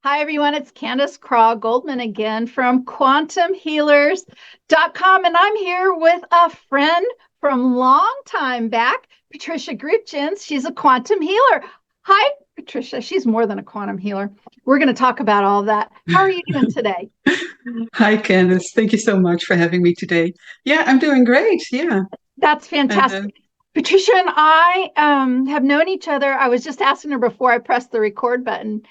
Hi, everyone. It's Candace Craw-Goldman again from quantumhealers.com. And I'm here with a friend from long time back, Patricia Grootjans. She's a quantum healer. Hi, Patricia. She's more than a quantum healer. We're going to talk about all of that. How are you doing today? Hi, Candace. Thank you so much for having me today. Yeah, I'm doing great. Yeah. That's And fantastic. Patricia and I have known each other. I was just asking her before I pressed the record button.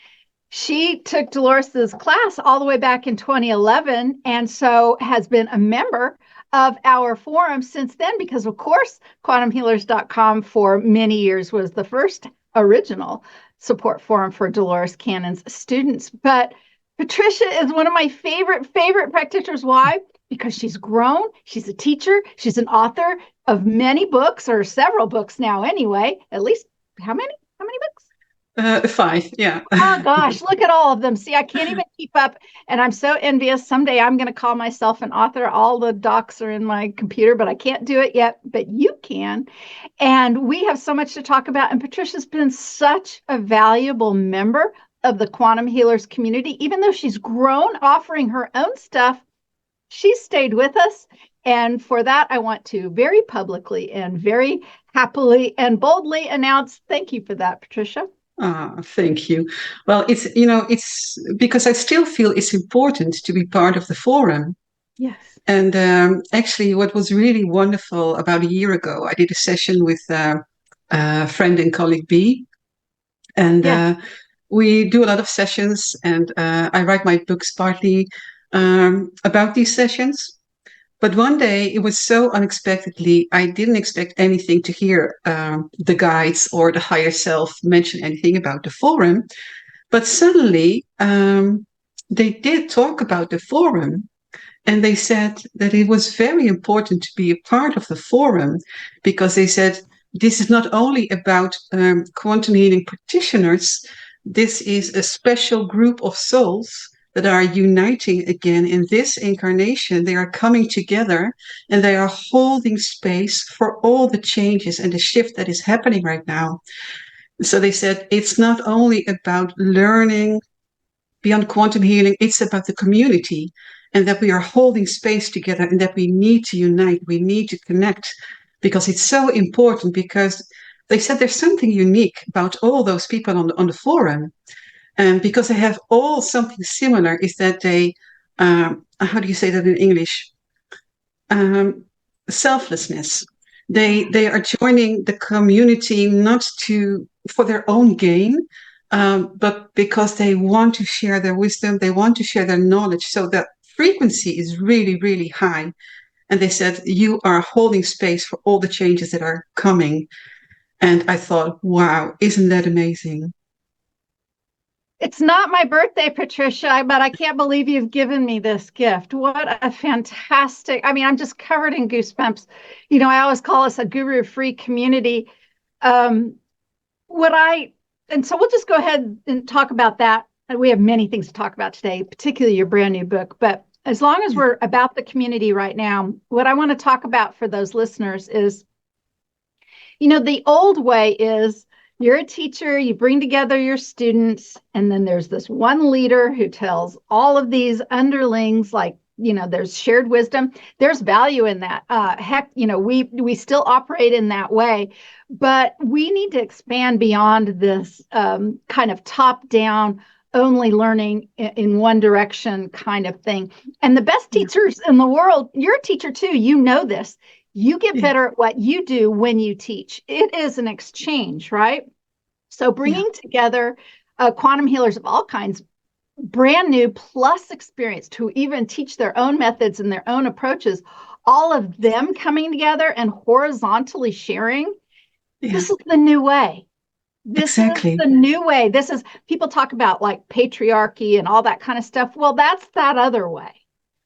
She took Dolores's class all the way back in 2011 and so has been a member of our forum since then because, of course, quantumhealers.com for many years was the first original support forum for Dolores Cannon's students. But Patricia is one of my favorite practitioners. Why? Because she's grown, she's a teacher, she's an author of many books, or several books now anyway. At least how many? How many books? five. Yeah. Oh gosh, look at all of them. See, I can't even keep up. And I'm so envious. Someday I'm going to call myself an author. All the docs are in my computer, but I can't do it yet. But you can. And we have so much to talk about. And Patricia's been such a valuable member of the Quantum Healers community. Even though she's grown offering her own stuff, she's stayed with us. And for that, I want to very publicly and very happily and boldly announce thank you for that, Patricia. Thank you. Well, it's because I still feel it's important to be part of the forum. Yes. And actually, what was really wonderful about a year ago, I did a session with friend and colleague B, and Yes. we do a lot of sessions, and I write my books partly about these sessions. But one day it was so unexpectedly, I didn't expect anything to hear the guides or the higher self mention anything about the forum. But suddenly they did talk about the forum. And they said that it was very important to be a part of the forum because they said this is not only about quantum healing practitioners, this is a special group of souls that are uniting again in this incarnation. They are coming together and they are holding space for all the changes and the shift that is happening right now. So they said it's not only about learning beyond quantum healing, it's about the community and that we are holding space together and that we need to unite, we need to connect because it's so important because they said there's something unique about all those people on the forum. And because they have all something similar, is that they, how do you say that in English? Um, Selflessness. They are joining the community not to for their own gain, but because they want to share their wisdom, they want to share their knowledge. So that frequency is really, really high. And they said, you are holding space for all the changes that are coming. And I thought, wow, isn't that amazing? It's not my birthday, Patricia, but I can't believe you've given me this gift. What a fantastic, I mean, I'm just covered in goosebumps. You know, I always call us a guru-free community. Um, what I, and so we'll just go ahead and talk about that. And we have many things to talk about today, particularly your brand new book. But as long as we're about the community right now, what I want to talk about for those listeners is, you know, the old way is you're a teacher, you bring together your students, and then there's this one leader who tells all of these underlings, like, you know, there's shared wisdom. There's value in that. Heck, you know, we still operate in that way, but we need to expand beyond this kind of top down, only learning in one direction kind of thing. And the best Yeah. teachers in the world, you're a teacher too, you know this. You get Yeah. better at what you do when you teach. It is an exchange, right? So Yeah. bringing together quantum healers of all kinds, brand new plus experienced, who even teach their own methods and their own approaches, all of them coming together and horizontally sharing. Yeah. This is the new way. This is Exactly. the new way. This is, people talk about like patriarchy and all that kind of stuff. Well, that's that other way,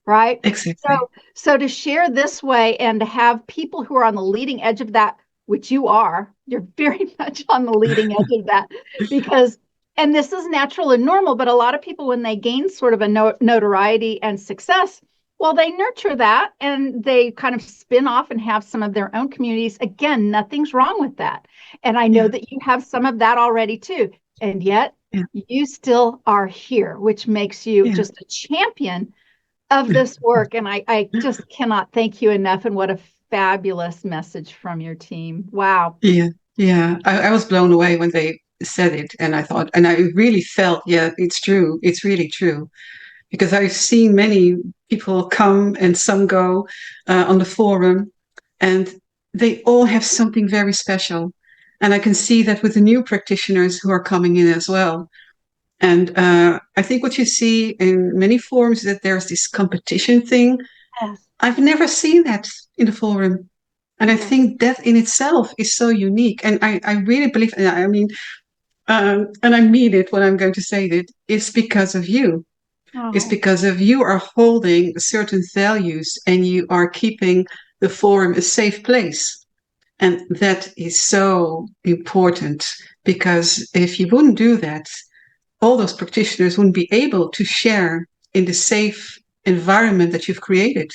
right? Exactly. So to share this way and to have people who are on the leading edge of that, which you're very much on the leading edge of that because, and this is natural and normal, but a lot of people, when they gain sort of a notoriety and success, well, they nurture that and they kind of spin off and have some of their own communities. Again, nothing's wrong with that. And I know Yeah. that you have some of that already too. And yet Yeah. you still are here, which makes you Yeah. just a champion of this work. And I just cannot thank you enough. And what a fabulous message from your team. Wow. Yeah. Yeah. I was blown away when they said it, and I thought, and I really felt, yeah, it's true. It's really true. Because I've seen many people come and some go on the forum, and they all have something very special. And I can see that with the new practitioners who are coming in as well. And I think what you see in many forums is that there's this competition thing. Yes. I've never seen that in the forum. And I Yes. think that in itself is so unique. And I really believe, and I mean, and I mean it when I'm going to say that, it's because of you. It's Oh, because of you are holding certain values and you are keeping the forum a safe place. And that is so important, because if you wouldn't do that, all those practitioners wouldn't be able to share in the safe environment that you've created.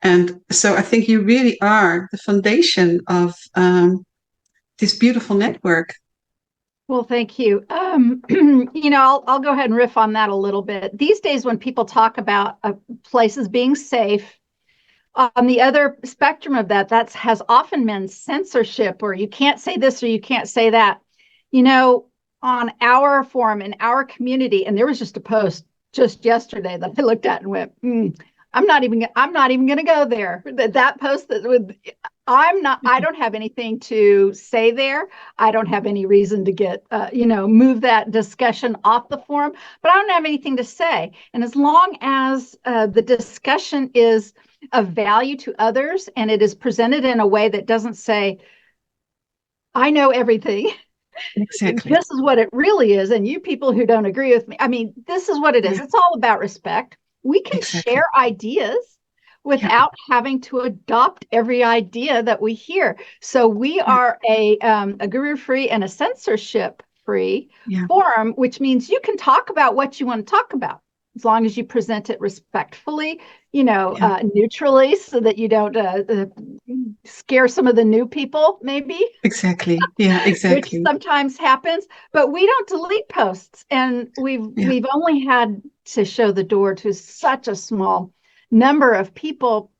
And so I think you really are the foundation of this beautiful network. well, thank you. I'll go ahead and riff on that a little bit. These days, when people talk about places being safe, on the other spectrum of that has often been censorship, or you can't say this or you can't say that. You know, on our forum in our community, and there was just a post just yesterday that I looked at and went, I'm not even going to go there. That post that would, I don't have anything to say there. I don't have any reason to get, move that discussion off the forum, but I don't have anything to say. And as long as the discussion is of value to others and it is presented in a way that doesn't say, I know everything. Exactly. This is what it really is. And you people who don't agree with me, I mean, this is what it is. Yeah, It's all about respect. We can exactly. share ideas Yeah, without having to adopt every idea that we hear. So we yeah, are a guru-free and a censorship-free yeah, forum, which means you can talk about what you want to talk about as long as you present it respectfully, yeah, neutrally, so that you don't scare some of the new people, maybe, exactly. Yeah, which exactly. sometimes happens. But we don't delete posts, and we've Yeah, we've only had to show the door to such a small number of people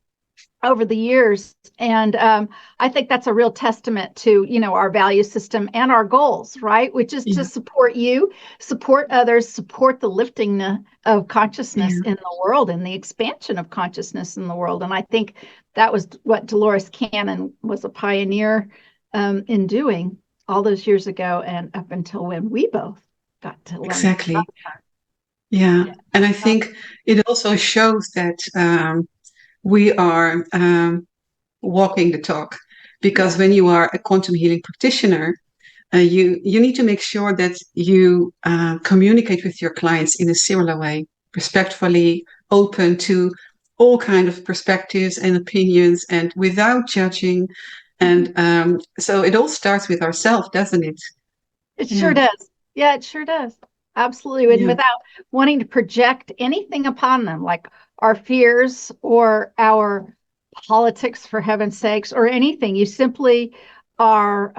over the years. And I think that's a real testament to, our value system and our goals, right? Which is to yeah, support you, support others, support the lifting of consciousness yeah, in the world and the expansion of consciousness in the world. And I think that was what Dolores Cannon was a pioneer in doing all those years ago, and up until when we both got to learn from exactly. Yeah. her. And I think it also shows that we are walking the talk, because Yeah. when you are a quantum healing practitioner, you need to make sure that you communicate with your clients in a similar way, respectfully, open to all kind of perspectives and opinions, and without judging. Mhm. And so it all starts with ourselves, doesn't it? It sure Yeah, does. Yeah, it sure does. Absolutely. And yeah, without wanting to project anything upon them, like our fears or our politics, for heaven's sakes, or anything. You simply are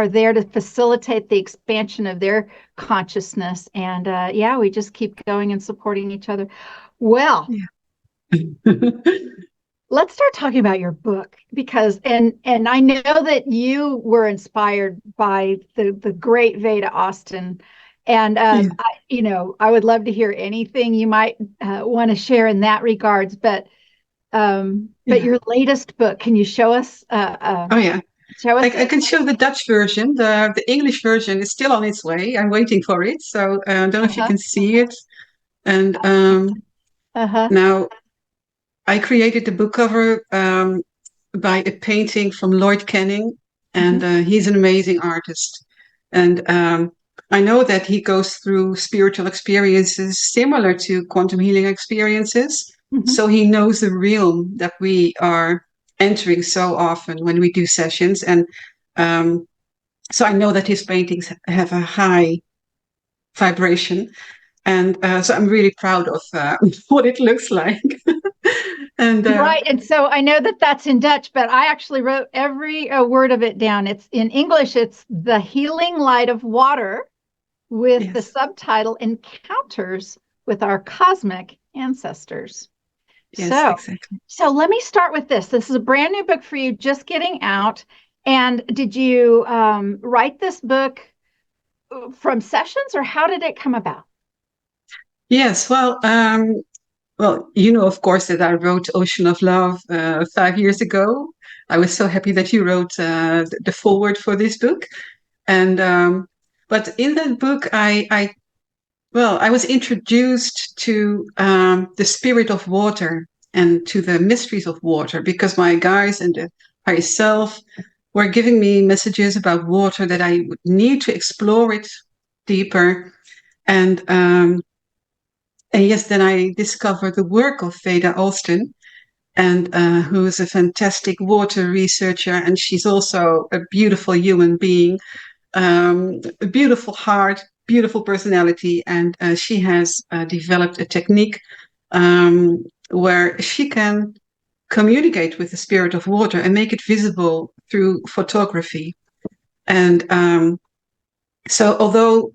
there to facilitate the expansion of their consciousness. And yeah, we just keep going and supporting each other. Well, yeah. let's start talking about your book, because and I know that you were inspired by the great VEDA Austin. And Yeah, I would love to hear anything you might want to share in that regards. But yeah. your latest book, can you Oh, yeah. show us I it? can show the Dutch version. The English version is still on its way. I'm waiting for it. So I don't know if you Uh-huh. can see it. And Uh-huh. now I created the book cover by a painting from Lloyd Canning, and Hmm. he's an amazing artist. And I know that he goes through spiritual experiences similar to quantum healing experiences. Hmm. So he knows the realm that we are entering so often when we do sessions. And um, so I know that his paintings have a high vibration. And so I'm really proud of what it looks like. And Right. And so I know that that's in Dutch, but I actually wrote every word of it down. It's in English, it's The Healing Light of Water. with the Yes. subtitle Encounters with Our Cosmic Ancestors. Yes, So, exactly. so let me start with this. This is a brand new book for you, just getting out. And did you write this book from sessions, or how did it come about? Yes. Well, you know, of course, that I wrote Ocean of Love 5 years ago. I was so happy that you wrote the foreword for this book. And but in that book, I was introduced to the spirit of water and to the mysteries of water because my guides and the higher self were giving me messages about water that I would need to explore it deeper. And and yes, then I discovered the work of VEDA Austin, and who is a fantastic water researcher, and she's also a beautiful human being, a beautiful heart, beautiful personality, and she has developed a technique where she can communicate with the spirit of water and make it visible through photography. And so, although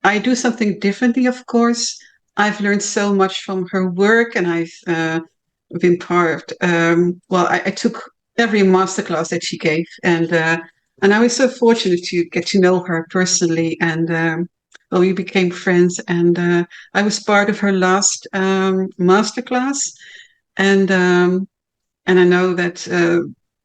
I do something differently, of course, I've learned so much from her work, and I've been part. I took every masterclass that she gave, and I was so fortunate to get to know her personally, and well, we became friends, and I was part of her last masterclass, and um, and I know that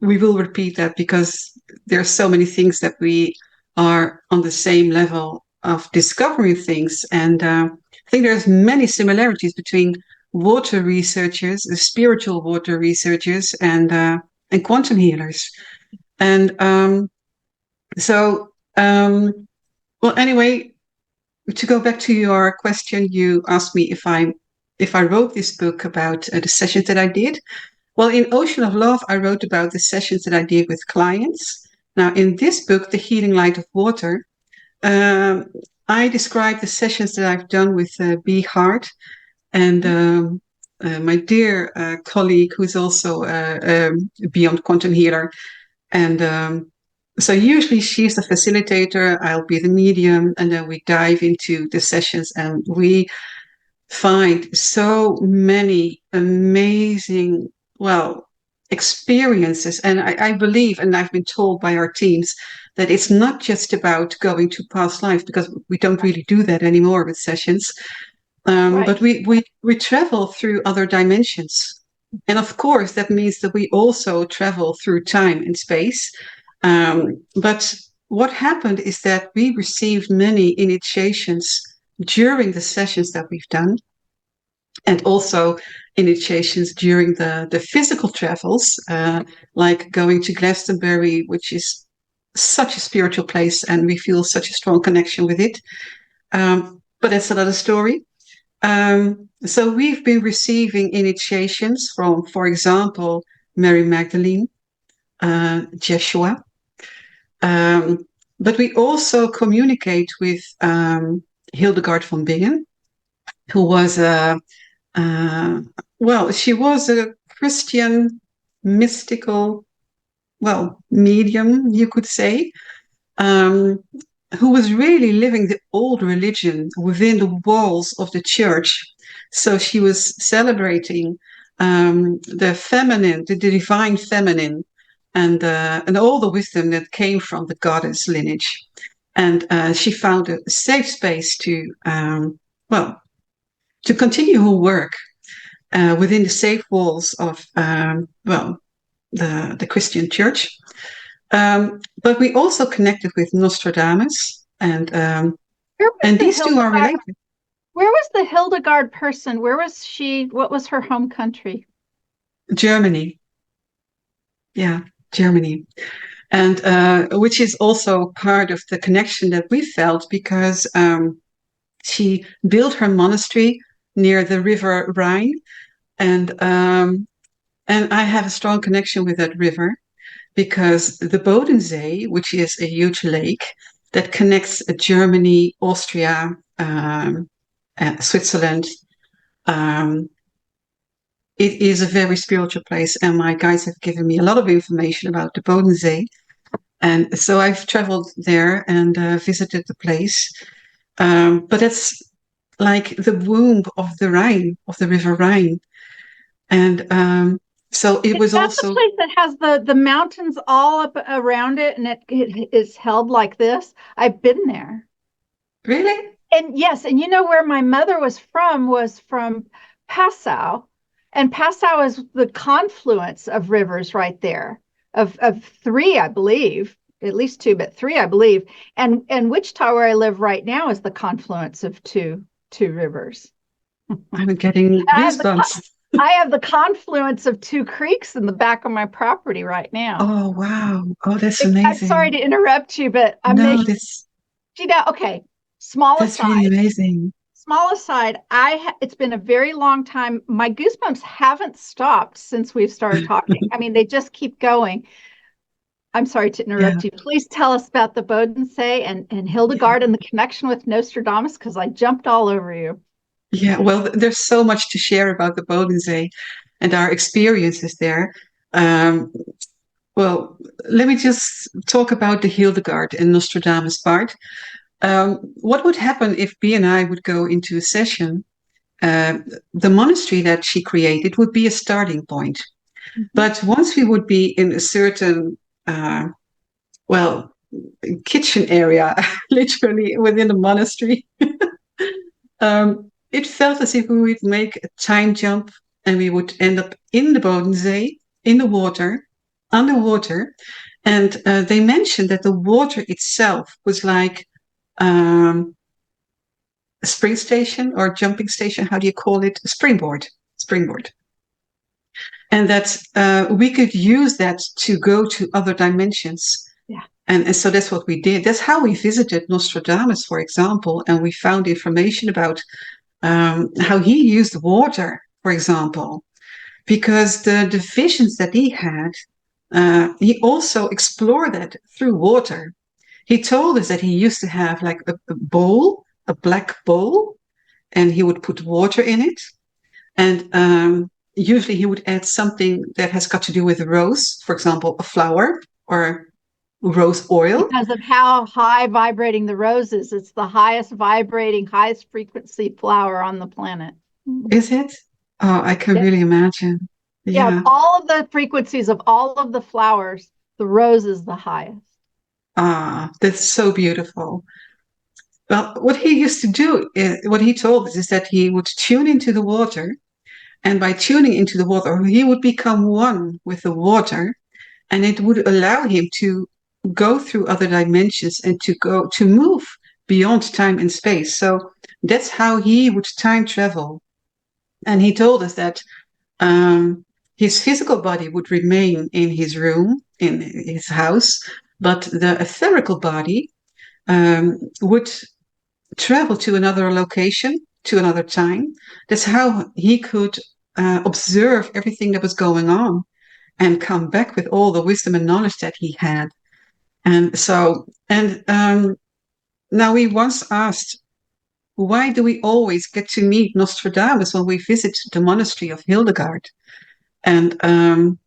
we will repeat that because there are so many things that we are on the same level of discovering things, and I think there's many similarities between water researchers, the spiritual water researchers, and quantum healers. And so, well, anyway, to go back to your question, you asked me if I wrote this book about the sessions that I did. Well, in Ocean of Love, I wrote about the sessions that I did with clients. Now, in this book, The Healing Light of Water, um, I describe the sessions that I've done with B Heart and my dear colleague, who's also a Beyond Quantum healer. And so usually she's the facilitator, I'll be the medium, and then we dive into the sessions and we find so many amazing, well, experiences. And I believe, and I've been told by our teams, that it's not just about going to past life, because we don't really do that anymore with sessions. Right. But we travel through other dimensions. And of course, that means that we also travel through time and space. But what happened is that we received many initiations during the sessions that we've done, and also initiations during the physical travels, like going to Glastonbury, which is such a spiritual place, and we feel such a strong connection with it. But that's another story. So we've been receiving initiations from, for example, Mary Magdalene, Jeshua. But we also communicate with Hildegard von Bingen, who was she was a Christian mystical, medium, you could say, um, who was really living the old religion within the walls of the church. So she was celebrating the feminine, the divine feminine, and all the wisdom that came from the goddess lineage. And she found a safe space to continue her work within the safe walls of the Christian church. But we also connected with Nostradamus, and these two are related. Where was the Hildegard person? Where was she? What was her home country? Germany. Yeah, Germany. And which is also part of the connection that we felt, because she built her monastery near the river Rhine, and I have a strong connection with that river, because the Bodensee, which is a huge lake that connects Germany, Austria, and Switzerland, it is a very spiritual place, and my guides have given me a lot of information about the Bodensee. And so I've traveled there and visited the place. But it's like the womb of the Rhine, of the River Rhine. And so it was That's the also, place that has the mountains all up around it, and it is held like this. I've been there. really? And yes, and you know where my mother was from Passau. And Passau is the confluence of rivers right there, of three, I believe, at least two, but three, I believe. And Wichita, where I live right now, is the confluence of two rivers. I'm getting I have goosebumps. I have the confluence of two creeks in the back of my property right now. Oh, wow. Oh, that's I'm sorry amazing. to interrupt you, but I'm No, making you know. Okay, small that's really aside. amazing. Small aside. It's been a very long time. My goosebumps haven't stopped since we've started talking. I mean, they just keep going. I'm sorry to Yeah, interrupt you. Please tell us about the Bodensee and yeah. Hildegard and the connection with Nostradamus, because I jumped all over you. Yeah, well, there's so much to share about the Bodensee and our experiences there. Um, well, let me just talk about the Hildegard and Nostradamus part. What would happen if B and I would go into a session? The monastery that she created would be a starting point. Mhm. But once we would be in a certain, uh, well, kitchen area, literally within the monastery, it felt as if we would make a time jump and we would end up in the Bodensee, in the water, underwater. And they mentioned that the water itself was like um, a spring station or jumping station. How do you call it? A springboard. Springboard. And that we could use that to go to other dimensions. Yeah. And so that's what we did. That's how we visited Nostradamus, for example, and we found information about how he used water, for example, because the visions that he had, he also explored that through water. He told us that he used to have like a bowl, a black bowl, and he would put water in it. And usually he would add something that has got to do with a rose, for example, a flower or rose oil. Because of how high vibrating the rose is. It's the highest vibrating, highest frequency flower on the planet. Is it? Oh, I can Yep. really imagine. Yeah, of Yeah. all of the frequencies of all of the flowers, the rose is the highest. Ah, that's so beautiful. Well, what he used to do, what he told us, is that he would tune into the water. And by tuning into the water, he would become one with the water. And it would allow him to go through other dimensions and to move beyond time and space. So that's how he would time travel. And he told us that his physical body would remain in his room, in his house, but the etherical body would travel to another location, to another time. That's how he could observe everything that was going on and come back with all the wisdom and knowledge that he had. And so, and now we once asked, why do we always get to meet Nostradamus when we visit the monastery of Hildegard? And and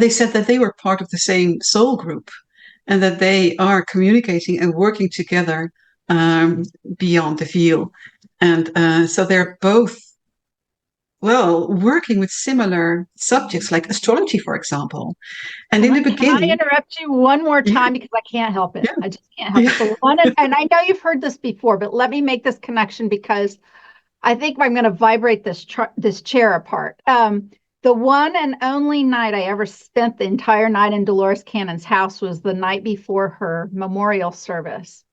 they said that they were part of the same soul group and that they are communicating and working together beyond the veil. And so they're both, well, working with similar subjects like astrology, for example. And in the Can I beginning, interrupt you one more yeah, time because I can't help it. yeah, I just can't help it. yeah. The one, and I know you've heard this before, but let me make this connection because I think I'm going to vibrate this chair apart. The one and only night I ever spent the entire night in Dolores Cannon's house was the night before her memorial service,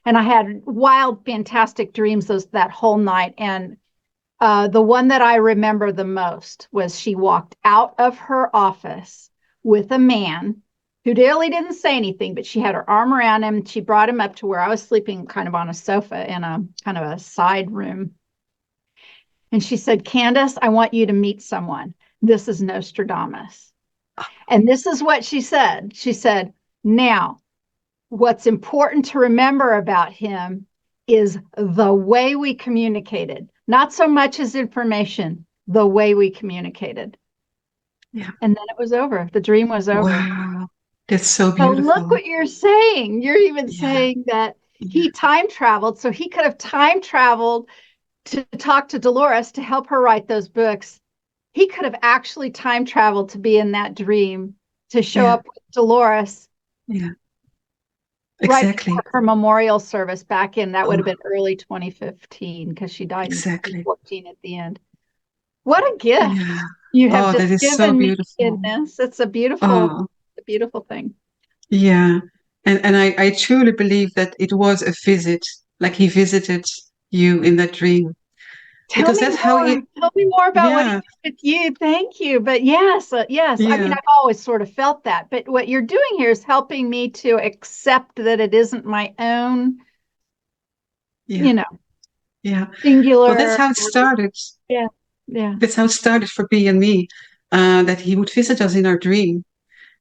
and I had wild, fantastic dreams that whole night. And the one that I remember the most was she walked out of her office with a man who really didn't say anything, but she had her arm around him. She brought him up to where I was sleeping kind of on a sofa in a kind of a side room. And she said, Candace, I want you to meet someone. This is Nostradamus. And this is what she said. She said, now, what's important to remember about him is the way we communicated, not so much as information, the way we communicated. Yeah. And then it was over. The dream was over. Wow. That's so So look beautiful. what you're saying. You're even Yeah. saying that he time traveled, so he could have time traveled to talk to Dolores to help her write those books. He could have actually time traveled to be in that dream, to show up with Dolores. Yeah. Right Exactly. before her memorial service back in, that would have Oh, been early 2015 because she died in exactly. 2014 at the end. What a gift Yeah. you have Oh, that just is so given me in beautiful. this. It's Oh, a beautiful thing. yeah. And I truly believe that it was a visit, like he visited you in that dream. Tell Because me that's how more. he, Tell me more about what he yeah, did with you. Thank you. But yes. I mean, yeah, I've always sort of felt that. But what you're doing here is helping me to accept that it isn't my own, yeah, you know, yeah. Well, that's singular. how it started. Yeah. Yeah. That's how it started for B and me, that he would visit us in our dream.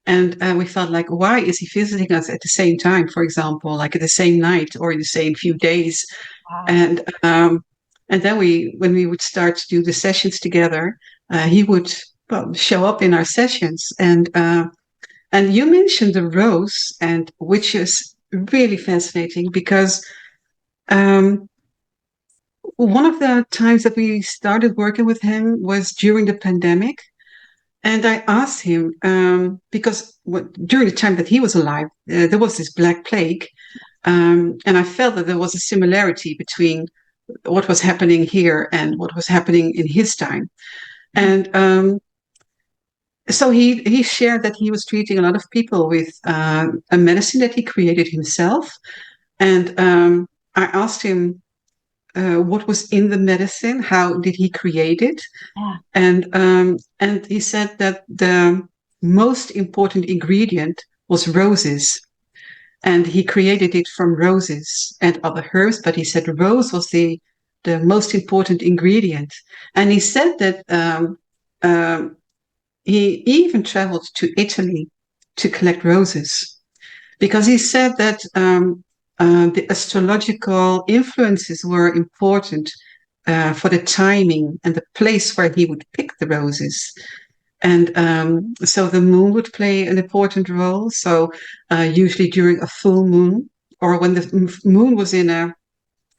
And we felt like, why is he visiting us at the same time, for example, like at the same night or in the same few days? Wow. And then when we would start to do the sessions together, he would, well, show up in our sessions. And you mentioned the rose, and which is really fascinating because um, one of the times that we started working with him was during the pandemic. And I asked him, because during the time that he was alive, there was this Black Plague. And I felt that there was a similarity between what was happening here and what was happening in his time. And so he shared that he was treating a lot of people with a medicine that he created himself. And I asked him what was in the medicine, how did he create it? Yeah. And he said that the most important ingredient was roses, and he created it from roses and other herbs. But he said rose was the most important ingredient, and he said that he even traveled to Italy to collect roses because he said that the astrological influences were important for the timing and the place where he would pick the roses. And so the moon would play an important role. So usually during a full moon or when the moon was in a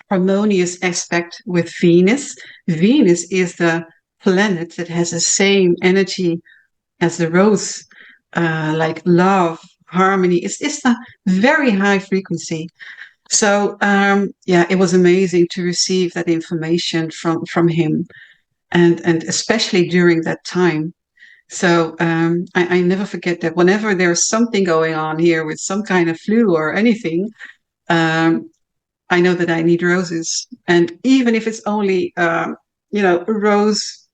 harmonious aspect with Venus. Venus is the planet that has the same energy as the rose, like love, harmony. It's a very high frequency. So yeah, it was amazing to receive that information from him, and especially during that time. So I never forget that whenever there's something going on here with some kind of flu or anything, um, I know that I need roses, and even if it's only a rose,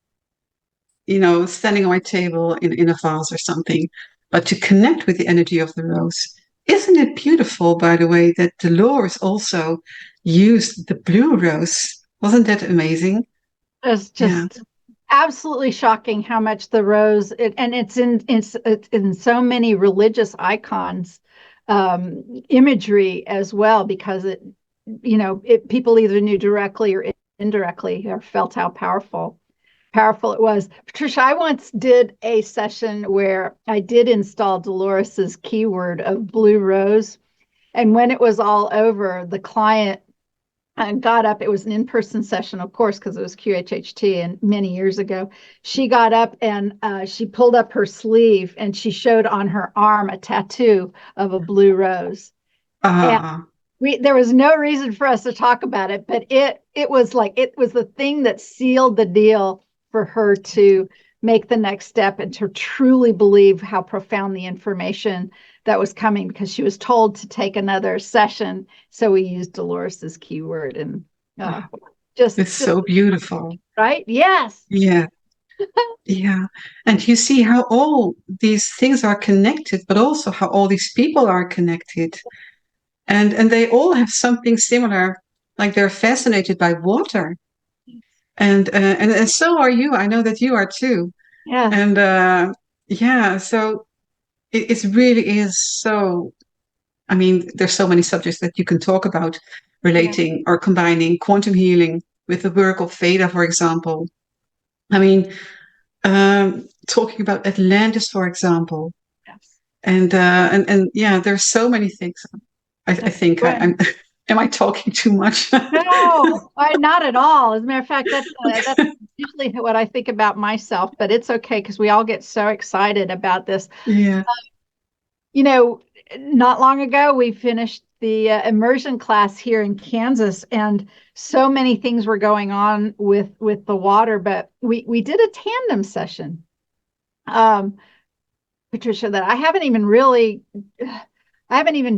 standing on my table in a vase or something, but to connect with the energy of the rose. Isn't it beautiful, by the way, that Dolores also used the blue rose? Wasn't that amazing? It's Yeah. just absolutely shocking how much the rose and it's in so many religious icons, imagery as well, because people either knew directly or indirectly or felt how powerful it was. Patricia, I once did a session where I did install Dolores's keyword of blue rose, and when it was all over, the client got up. It was an in-person session, of course, because it was QHHT and many years ago. She got up and she pulled up her sleeve and she showed on her arm a tattoo of a blue rose. And Ah, there was no reason for us to talk about it, but it was the thing that sealed the deal for her to make the next step and to truly believe how profound the information that was coming, because she was told to take another session. So we used Dolores's keyword, and uh, it's just so beautiful. right. Yes. Yeah, yeah. And you see how all these things are connected, but also how all these people are connected. And they all have something similar, like they're fascinated by water. And so are you. I know that you are too. Yes. And yeah, so it really is so. I mean, there's so many subjects that you can talk about Yeah. relating or combining quantum healing with the work of VEDA, for example. I mean, talking about Atlantis, for example, Yes. and yeah, there's so many things. I think When I'm. Am I talking too much? No, not at all. As a matter of fact, that's usually what I think about myself, but it's okay because we all get so excited about this. Yeah. You know, not long ago, we finished the immersion class here in Kansas, and so many things were going on with the water, but we did a tandem session, um, Patricia, that I haven't even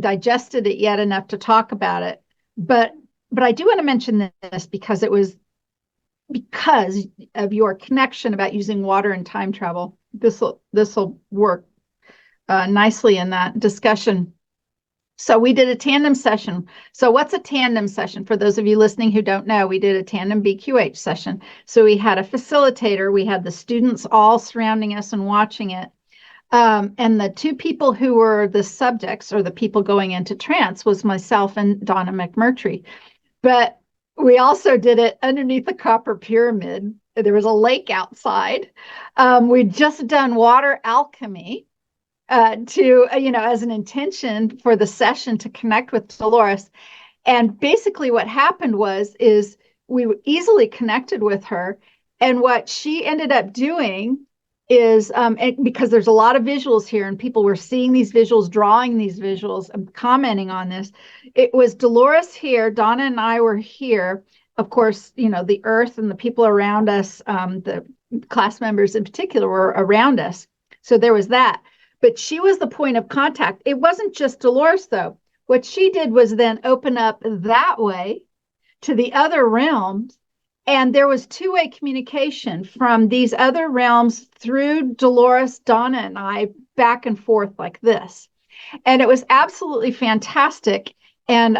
digested it yet enough to talk about it. But I do want to mention this because it was because of your connection about using water and time travel. This will work nicely in that discussion. So we did a tandem session. So what's a tandem session? For those of you listening who don't know, we did a tandem BQH session. So we had a facilitator, we had the students all surrounding us and watching it. And the two people who were the subjects or the people going into trance was myself and Donna McMurtry. But we also did it underneath the Copper Pyramid. There was a lake outside. We'd just done water alchemy to, as an intention for the session to connect with Dolores. And basically what happened is we easily connected with her. And what she ended up doing is, because there's a lot of visuals here and people were seeing these visuals, drawing these visuals, and commenting on this. It was Dolores here, Donna and I were here. Of course, the earth and the people around us, the class members in particular were around us. So there was that. But she was the point of contact. It wasn't just Dolores, though. What she did was then open up that way to the other realms. And there was two-way communication from these other realms through Dolores, Donna, and I back and forth like this. And it was absolutely fantastic. And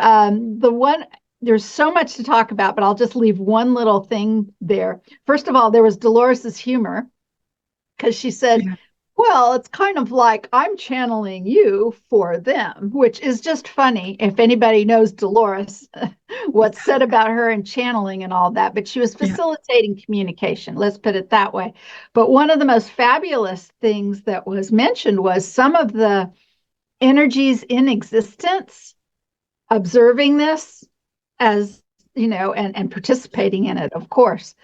there's so much to talk about, but I'll just leave one little thing there. First of all, there was Dolores's humor because she said, Yeah. well, it's kind of like I'm channeling you for them, which is just funny if anybody knows Dolores, what's said about her and channeling and all that. But she was facilitating communication, let's put it that way. But one of the most fabulous things that was mentioned was some of the energies in existence, observing this as, and participating in it, of course.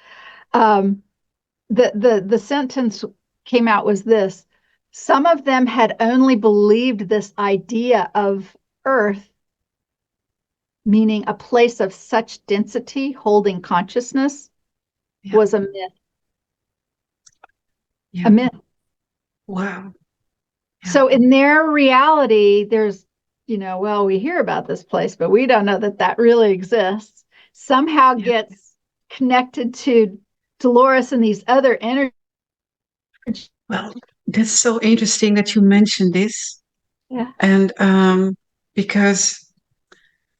The sentence came out was this: some of them had only believed this idea of Earth, meaning a place of such density holding consciousness, was a myth. A myth. Wow. So in their reality, there's, well, we hear about this place, but we don't know that really exists. Somehow gets connected to Dolores and these other energies. Well, that's so interesting that you mentioned this. Yeah. And because,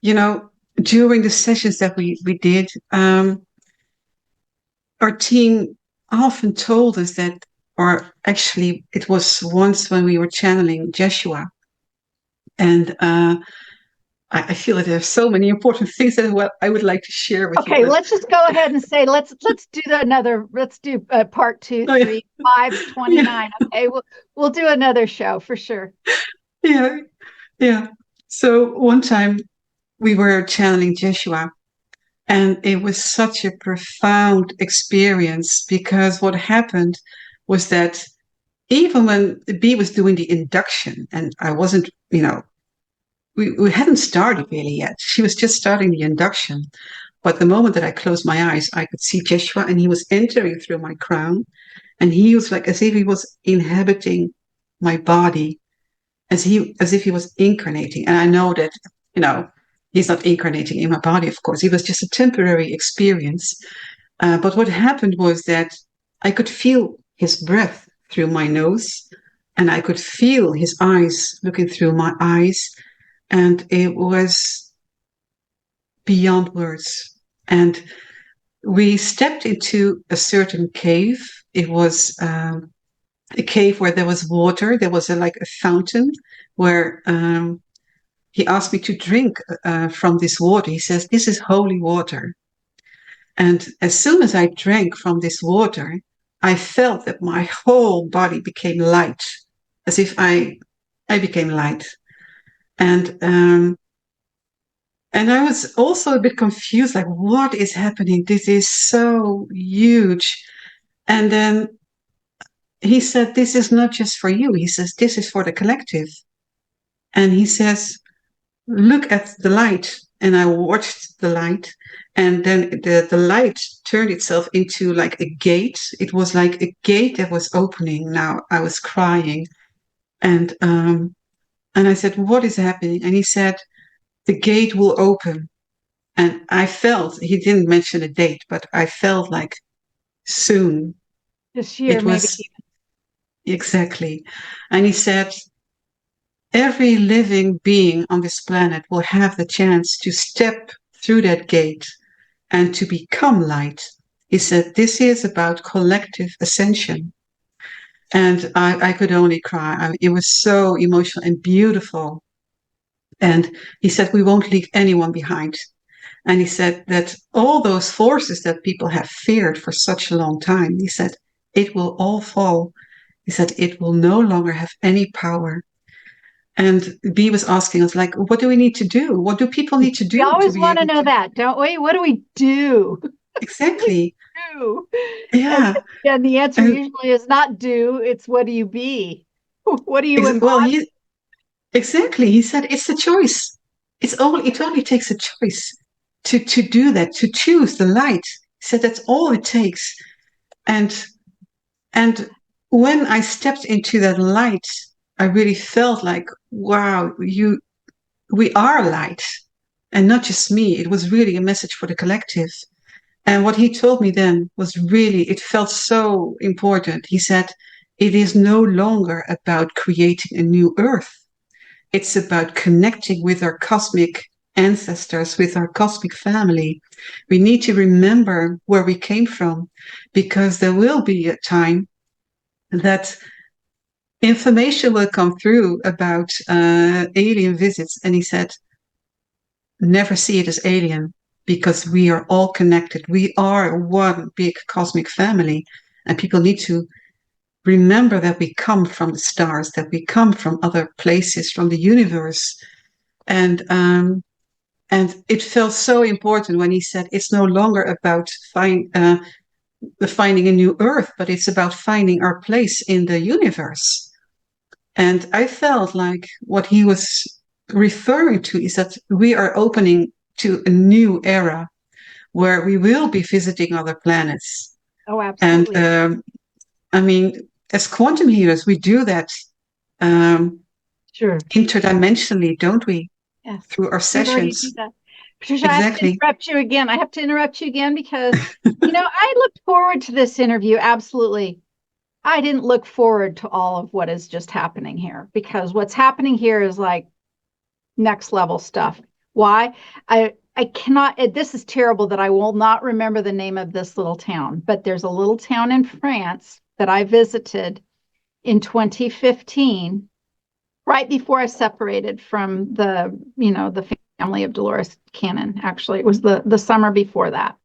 during the sessions that we did, our team often told us that, or actually it was once when we were channeling Jeshua. And I feel that there's so many important things that I would like to share with you. Okay, let's just go ahead and say let's do part 2, 3, 5, 29. Okay, we'll do another show for sure. Yeah. So one time we were channeling Jeshua, and it was such a profound experience because what happened was that even when B was doing the induction, and I wasn't, we hadn't started really yet. She was just starting the induction. But the moment that I closed my eyes, I could see Jeshua, and he was entering through my crown. And he was like as if he was inhabiting my body, as if he was incarnating. And I know that, he's not incarnating in my body, of course. It was just a temporary experience. But what happened was that I could feel his breath through my nose, and I could feel his eyes looking through my eyes. And it was beyond words. And we stepped into a certain cave. It was a cave where there was water. There was like a fountain where he asked me to drink from this water. He says, "This is holy water." And as soon as I drank from this water, I felt that my whole body became light, as if I became light. And And I was also a bit confused, like, what is happening? This is so huge. And then he said, this is not just for you. He says, this is for the collective. And he says, look at the light. And I watched the light. And then the light turned itself into like a gate. It was like a gate that was opening. Now I was crying. And I said, what is happening? And he said, the gate will open. And I felt, he didn't mention a date, but I felt like soon. This year, It maybe. was exactly. And he said, every living being on this planet will have the chance to step through that gate and to become light. He said, this is about collective ascension. And I could only cry. It was so emotional and beautiful. And he said, we won't leave anyone behind. And he said that all those forces that people have feared for such a long time, he said, it will all fall. He said, it will no longer have any power. And B was asking us, like, what do we need to do? What do people need to We do to always be want to able know to? that, don't we? What do we do? What do we Exactly. do? And, Yeah. and the answer And usually is not do, it's what do you be? What do you well, embody? exactly. He said it's a choice. It only takes a choice to do that, to choose the light. He said that's all it takes. And And when I stepped into that light, I really felt like, wow, we are light. And not just me. It was really a message for the collective. And what he told me then was really, it felt so important. He said, it is no longer about creating a new earth. It's about connecting with our cosmic ancestors, with our cosmic family. We need to remember where we came from because there will be a time that information will come through about alien visits. And he said, never see it as alien because we are all connected. We are one big cosmic family. And people need to remember that we come from the stars, that we come from other places, from the universe. And it felt so important when he said it's no longer about finding a new earth, but it's about finding our place in the universe. And I felt like what he was referring to is that we are opening to a new era where we will be visiting other planets. Oh, And absolutely. I mean, as quantum healers, we do that um, Sure. interdimensionally, don't we? Yes. Through our We already do sessions. that. Patricia, I have to Exactly. interrupt you again. I have to interrupt you again because, I looked forward to this interview. Absolutely. I didn't look forward to all of what is just happening here because what's happening here is like next level stuff. Why? I cannot, this is terrible that I will not remember the name of this little town, but there's a little town in France that I visited in 2015, right before I separated from the family of Dolores Cannon. Actually, it was the summer before that.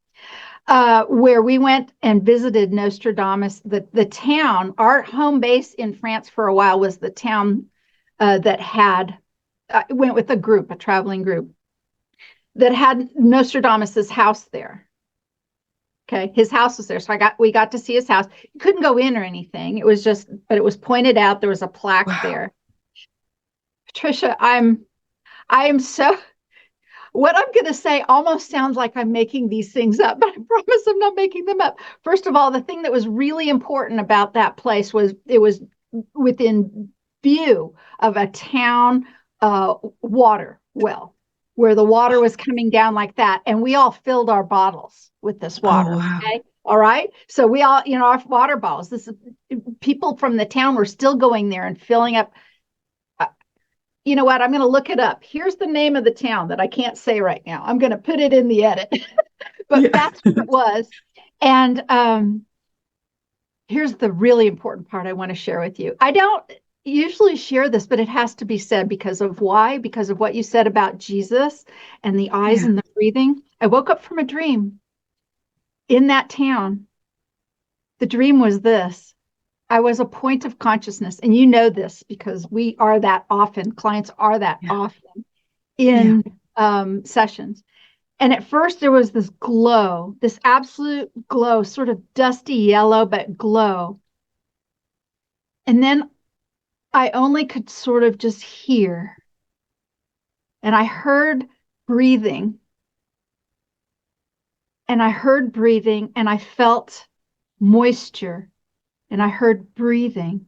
Where we went and visited Nostradamus, the town, our home base in France for a while was the town that had went with a traveling group that had Nostradamus's house there. Okay, his house was there, so we got to see his house. You couldn't go in or anything. It was just, but it was pointed out. There was a plaque Wow. there. Patricia, I am so. What I'm going to say almost sounds like I'm making these things up, but I promise I'm not making them up. First of all, the thing that was really important about that place was it was within view of a town water well, where the water was coming down like that. And we all filled our bottles with this Oh, water. wow. Okay. All right. So we all, our water bottles, people from the town were still going there and filling up. You know what? I'm going to look it up. Here's the name of the town that I can't say right now. I'm going to put it in the edit, but Yeah. that's what it was. And here's the really important part I want to share with you. I don't usually share this, but it has to be said because of why? Because of what you said about Jesus and the eyes Yeah. and the breathing. I woke up from a dream in that town. The dream was this. I was a point of consciousness, and this because we are that often, clients are that Yeah. often Yeah. in sessions. And at first there was this glow, this absolute glow, sort of dusty yellow, but glow. And then I only could sort of just hear. And I heard breathing. And I heard breathing and I felt moisture. And I heard breathing.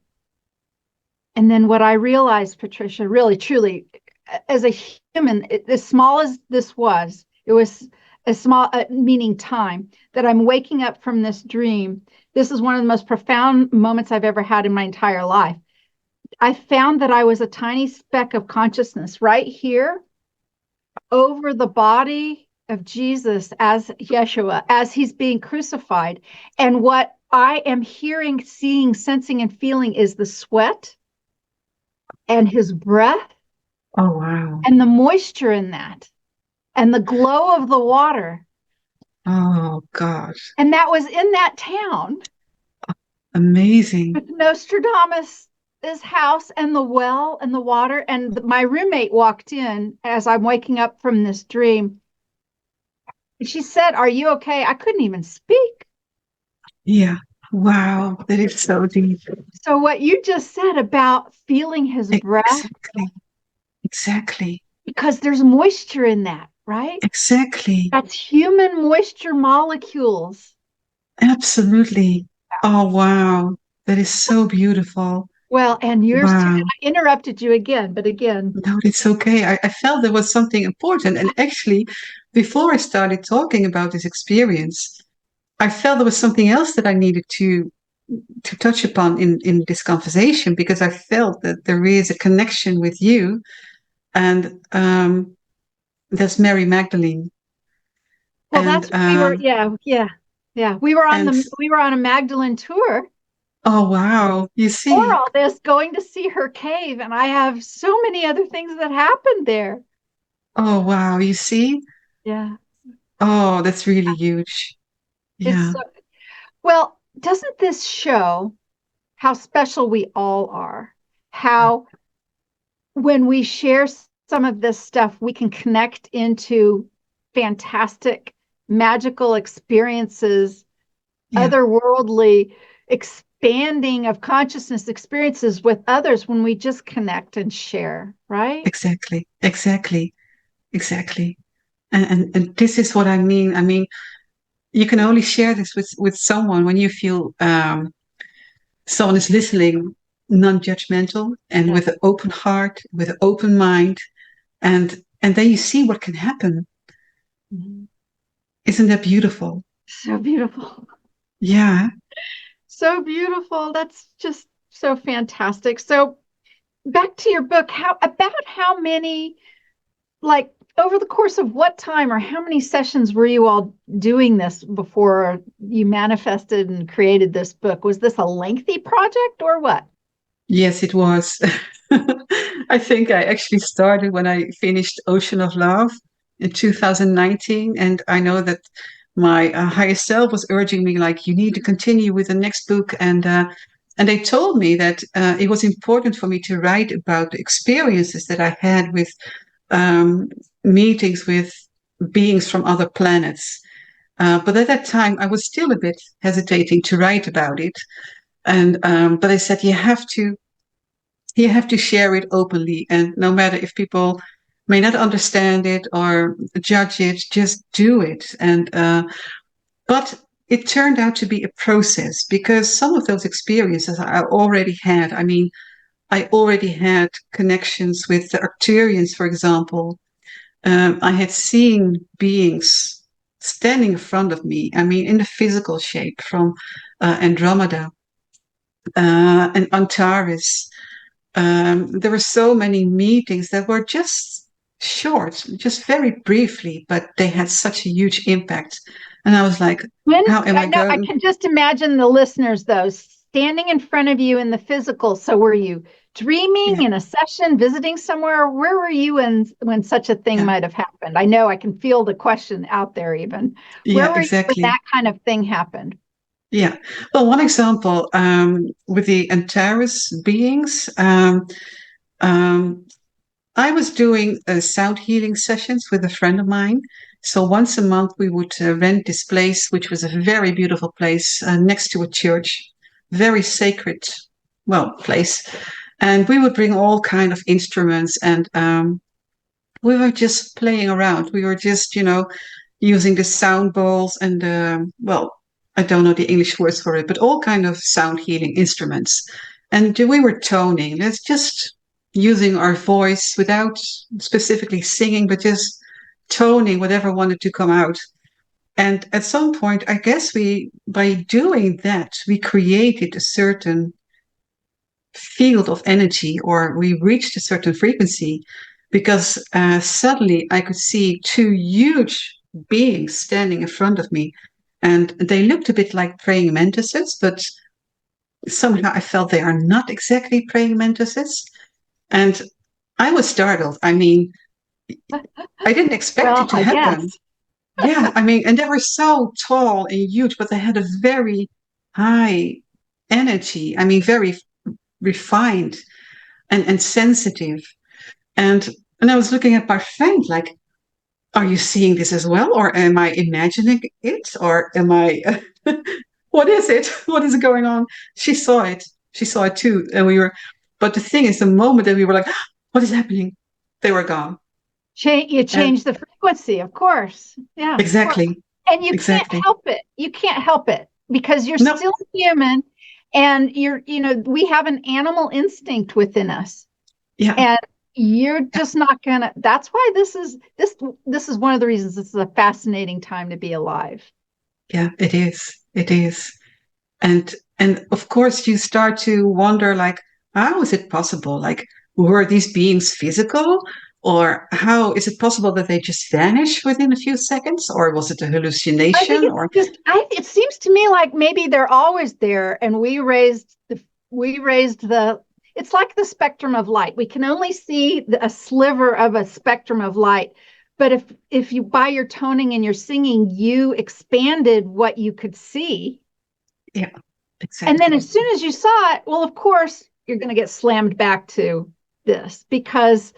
And then what I realized, Patricia, really, truly, as a human, as small as this was, it was a small, meaning time, that I'm waking up from this dream. This is one of the most profound moments I've ever had in my entire life. I found that I was a tiny speck of consciousness right here over the body of Jesus as Yeshua, as he's being crucified. And what I am hearing, seeing, sensing, and feeling is the sweat and his breath. Oh, wow. And the moisture in that and the glow of the water. Oh, gosh. And that was in that town. Amazing. With Nostradamus' house and the well and the water. And my roommate walked in as I'm waking up from this dream. And she said, "Are you okay?" I couldn't even speak. Yeah. Wow. That is so deep. So what you just said about feeling his breath. Exactly. Exactly. Because there's moisture in that, right? Exactly. That's human moisture molecules. Absolutely. Oh, wow. That is so beautiful. Well, and yours too. Wow. I interrupted you again, but again. No, it's okay. I felt there was something important. And actually, before I started talking about this experience, I felt there was something else that I needed to touch upon in this conversation, because I felt that there is a connection with you, and that's Mary Magdalene. Well, And that's we were, yeah. We were on and a Magdalene tour oh, wow, you for see. all this, going to see her cave, and I have so many other things that happened there. Oh, wow, you see. Yeah, Oh, that's really huge. it's Yeah, so, well, doesn't this show how special we all are? How when we share some of this stuff, we can connect into fantastic, magical experiences, yeah, otherworldly, expanding of consciousness experiences with others when we just connect and share, right? exactly, exactly, exactly. And this is what I mean. I mean, you can only share this with someone when you feel someone is listening, non-judgmental, and Yeah. with an open heart, with an open mind, and then you see what can happen. Mhm. Isn't that beautiful? So beautiful. Yeah. So beautiful. That's just so fantastic. So back to your book, how many, like, over the course of what time or how many sessions were you all doing this before you manifested and created this book? Was this a lengthy project or what? Yes, it was. I think I actually started when I finished Ocean of Love in 2019. And I know that my higher self was urging me, like, you need to continue with the next book. And they told me that it was important for me to write about the experiences that I had with um, meetings with beings from other planets. But at that time, I was still a bit hesitating to write about it. And but I said, you have to share it openly, and no matter if people may not understand it or judge it, just do it. And but it turned out to be a process, because some of those experiences I already had. I mean, I already had connections with the Arcturians, for example. I had seen beings standing in front of me. I mean, in the physical shape, from Andromeda and Antares. There were so many meetings that were just short, just very briefly, but they had such a huge impact. And I was like, When how am I I know, I going? can just imagine the listeners, though, standing in front of you in the physical. So were you dreaming Yeah, in a session, visiting somewhere? Where were you when such a thing yeah, might have happened? I know I can feel the question out there even. Where yeah, were you when exactly. that kind of thing happened? Yeah. Well, one example with the Antares beings, um, I was doing sound healing sessions with a friend of mine. So once a month, we would rent this place, which was a very beautiful place next to a church, very sacred, well, place. And we would bring all kind of instruments, and we were just playing around. We were just, using the sound bowls and well, I don't know the English words for it, but all kind of sound healing instruments. And we were toning. Let's just using our voice without specifically singing, but just toning whatever wanted to come out. And at some point, I guess by doing that, we created a certain field of energy, or we reached a certain frequency, because suddenly I could see two huge beings standing in front of me, and they looked a bit like praying mantises, but somehow I felt they are not exactly praying mantises. And I was startled. I mean, I didn't expect it to happen. Yeah, I mean, and they were so tall and huge, but they had a very high energy. I mean, very refined and sensitive. And I was looking at my friend like, are you seeing this as well? Or am I imagining it? Or am I, what is it? What is going on? She saw it. She saw it too. And but the thing is, the moment that we were like, what is happening? They were gone. You change the frequency, of course. Yeah. Exactly. Course. And you can't help it. You can't help it because you're still human, and we have an animal instinct within us. Yeah. And you're just not gonna. That's why this is one of the reasons this is a fascinating time to be alive. Yeah, it is. It is. And of course you start to wonder, like, how is it possible? Like, were these beings physical? Or how is it possible that they just vanish within a few seconds? Or was it a hallucination? It seems to me like maybe they're always there, and we raised the. It's like the spectrum of light. We can only see a sliver of a spectrum of light. But if you, by your toning and your singing, you expanded what you could see. Yeah, exactly. And then as soon as you saw it, well, of course, you're going to get slammed back to this, because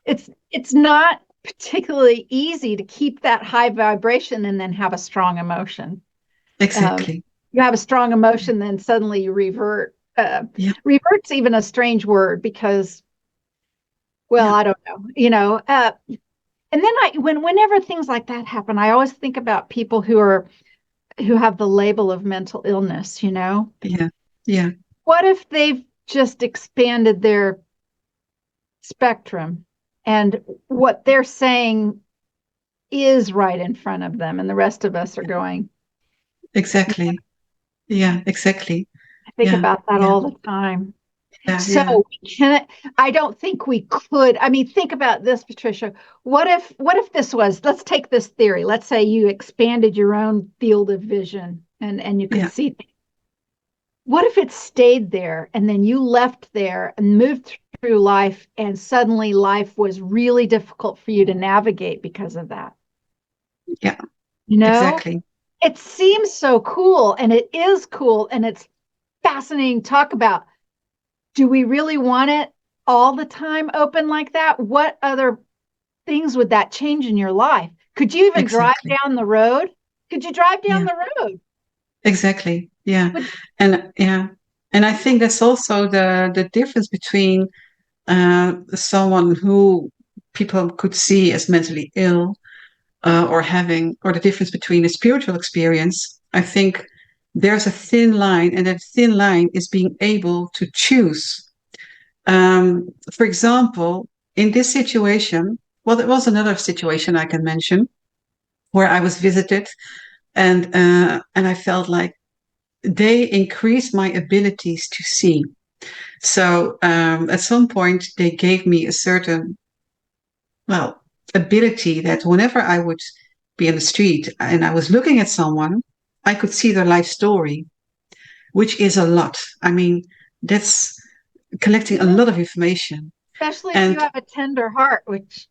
it's not particularly easy to keep that high vibration and then have a strong emotion. Exactly. You have a strong emotion, then suddenly you revert. Revert's even a strange word because, well, I don't know, and then whenever things like that happen, I always think about people who have the label of mental illness, Yeah. What if they've just expanded their spectrum, and what they're saying is right in front of them, and the rest of us are going. Exactly. Yeah, exactly. I think about that all the time. So I don't think we could. I mean, think about this, Patricia. What if this was, let's take this theory. Let's say you expanded your own field of vision and you could see things. What if it stayed there and then you left there and moved through life, and suddenly life was really difficult for you to navigate because of that? Yeah. Exactly. It seems so cool, and it is cool, and it's fascinating to talk about. Do we really want it all the time open like that? What other things would that change in your life? Could you even drive down the road? Could you drive down the road? Exactly. Yeah. And I think that's also the difference between someone who people could see as mentally ill, or the difference between a spiritual experience. I think there's a thin line, and that thin line is being able to choose. For example, in this situation, well, there was another situation I can mention where I was visited, and I felt like they increased my abilities to see. So at some point, they gave me a certain, well, ability that whenever I would be in the street and I was looking at someone, I could see their life story, which is a lot. I mean, that's collecting a lot of information. Especially if you have a tender heart, which,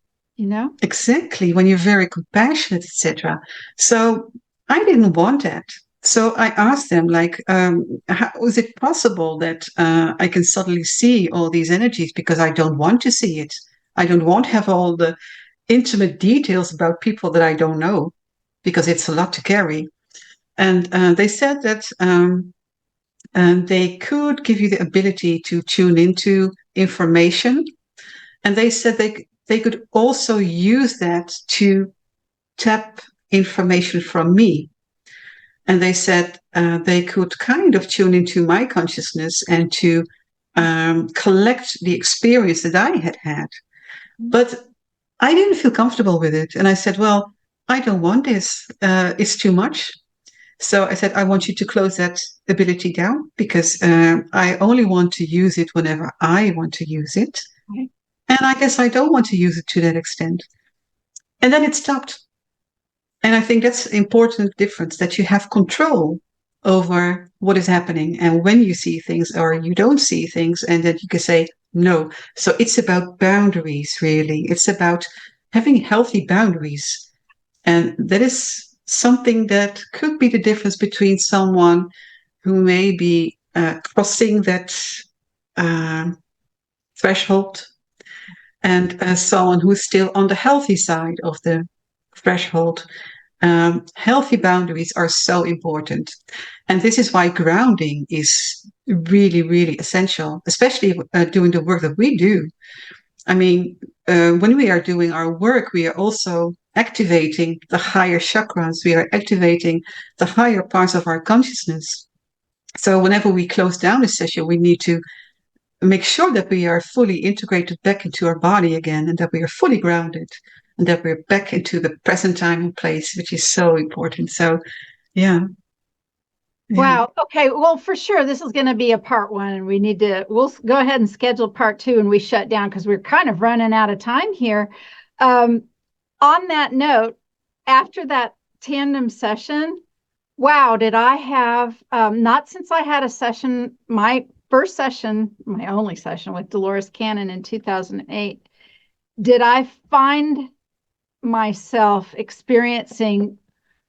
Exactly, when you're very compassionate, etc. So I didn't want that. So I asked them, like, how is it possible that I can suddenly see all these energies, because I don't want to see it. I don't want to have all the intimate details about people that I don't know, because it's a lot to carry. And they said that they could give you the ability to tune into information. And they said they could also use that to tap information from me. And they said they could kind of tune into my consciousness and to collect the experience that I had had. But I didn't feel comfortable with it. And I said, well, I don't want this. It's too much. So I said, I want you to close that ability down, because I only want to use it whenever I want to use it. Okay. And I guess I don't want to use it to that extent. And then it stopped. And I think that's an important difference, that you have control over what is happening and when you see things or you don't see things, and that you can say no. So it's about boundaries, really. It's about having healthy boundaries. And that is something that could be the difference between someone who may be crossing that threshold and someone who is still on the healthy side of the threshold. Healthy boundaries are so important. And this is why grounding is really, really essential, especially doing the work that we do. I mean, when we are doing our work, we are also activating the higher chakras. We are activating the higher parts of our consciousness. So whenever we close down a session, we need to make sure that we are fully integrated back into our body again, and that we are fully grounded, and that we're back into the present time and place, which is so important. So, yeah. Wow. Okay. Well, for sure, this is going to be a part one, and we'll go ahead and schedule part two and we shut down because we're kind of running out of time here. On that note, after that tandem session, wow, did I have, not since I had a session, my first session, my only session with Dolores Cannon in 2008, did I find myself experiencing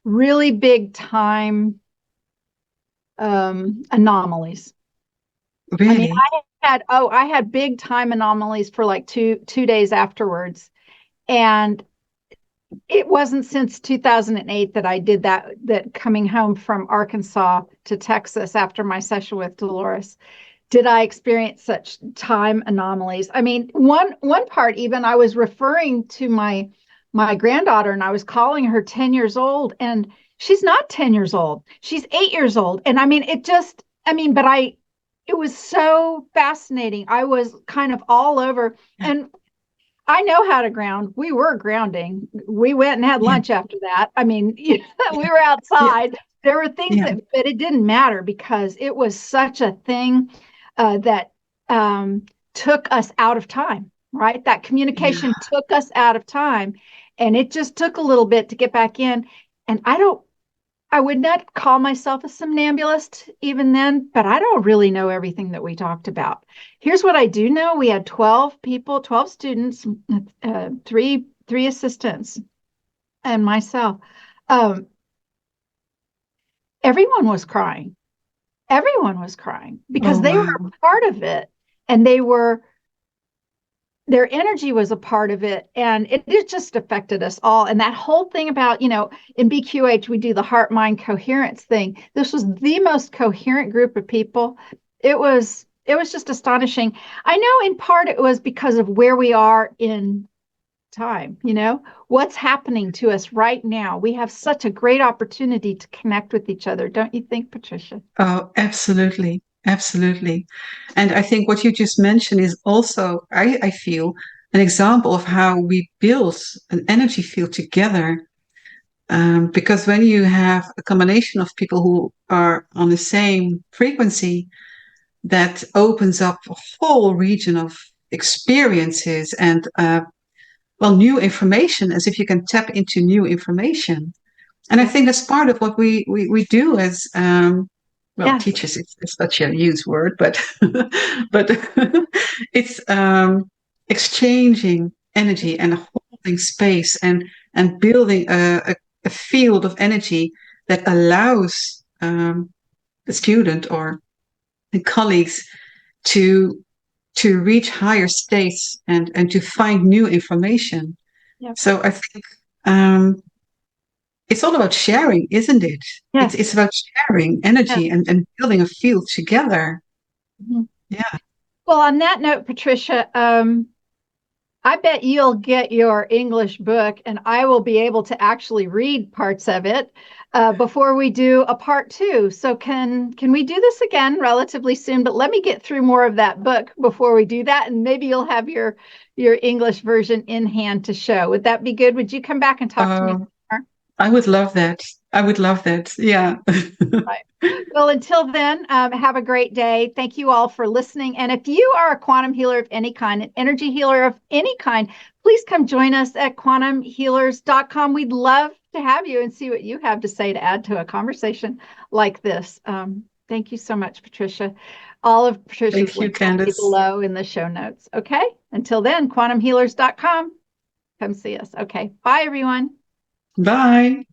really big time anomalies. Really? I mean, I had big time anomalies for like two days afterwards. And it wasn't since 2008 that I did that coming home from Arkansas to Texas after my session with Dolores did I experience such time anomalies. I mean, one part even I was referring to my granddaughter, and I was calling her 10 years old, and she's not 10 years old. She's 8 years old. And I mean, but it was so fascinating. I was kind of all over, and I know how to ground. We were grounding. We went and had lunch after that. I mean, we were outside. There were things but it didn't matter because it was such a thing that took us out of time, right? That communication took us out of time, and it just took a little bit to get back in. And I would not call myself a somnambulist even then, but I don't really know everything that we talked about. Here's what I do know. We had 12 people, 12 students, three assistants, and myself. Everyone was crying. Everyone was crying because they were a part of it, and their energy was a part of it, and it just affected us all. And that whole thing about, in BQH, we do the heart-mind coherence thing. This was the most coherent group of people. It was just astonishing. I know in part it was because of where we are in time, what's happening to us right now. We have such a great opportunity to connect with each other. Don't you think, Patricia? Oh, absolutely. Absolutely. And I think what you just mentioned is also, I feel, an example of how we build an energy field together. Because when you have a combination of people who are on the same frequency, that opens up a whole region of experiences and, new information, as if you can tap into new information. And I think that's part of what we do as teachers. It's such a used word, but but it's exchanging energy and holding space and building a field of energy that allows the student or the colleagues to to reach higher states and to find new information. Yep. So I think it's all about sharing, isn't it? Yes. It's about sharing energy Yes. and building a field together. Mm-hmm. Yeah. Well, on that note, Patricia, I bet you'll get your English book and I will be able to actually read parts of it before we do a part 2. So can we do this again relatively soon? But let me get through more of that book before we do that. And maybe you'll have your English version in hand to show. Would that be good? Would you come back and talk to me more? I would love that. I would love that. Yeah. Right. Well, until then, have a great day. Thank you all for listening. And if you are a quantum healer of any kind, an energy healer of any kind, please come join us at quantumhealers.com. We'd love to have you and see what you have to say to add to a conversation like this. Thank you so much, Patricia. All of Patricia's Thank you, links will be Candace. below in the show notes. Okay. Until then, quantumhealers.com. Come see us. Okay. Bye, everyone. Bye.